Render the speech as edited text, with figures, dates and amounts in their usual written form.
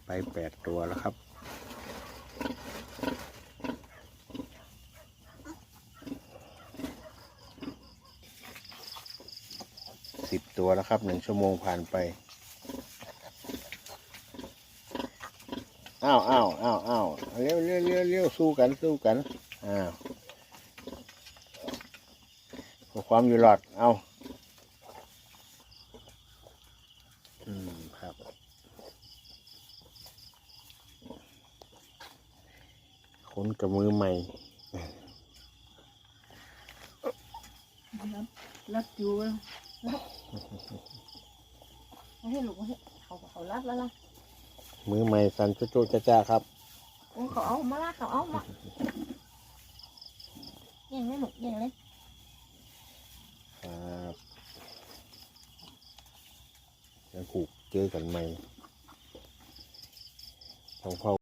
ไป8 ตัวแล้วครับ10 ตัวแล้วครับ1 ชั่วโมงผ่านไปอ้าวเร็วสู้กันอ้าวเพื่อความอยู่รอดเอาครับคนกับมือใหม่รับอยู่รับให้ลูกเขารับแล้วล่ะมือใหม่สันโจจ้าครับเขาเอามาละเขาเอามาแย่งเลยลูกแย่งเลยครับยังผูกเจอกันใหม่ของพ่อ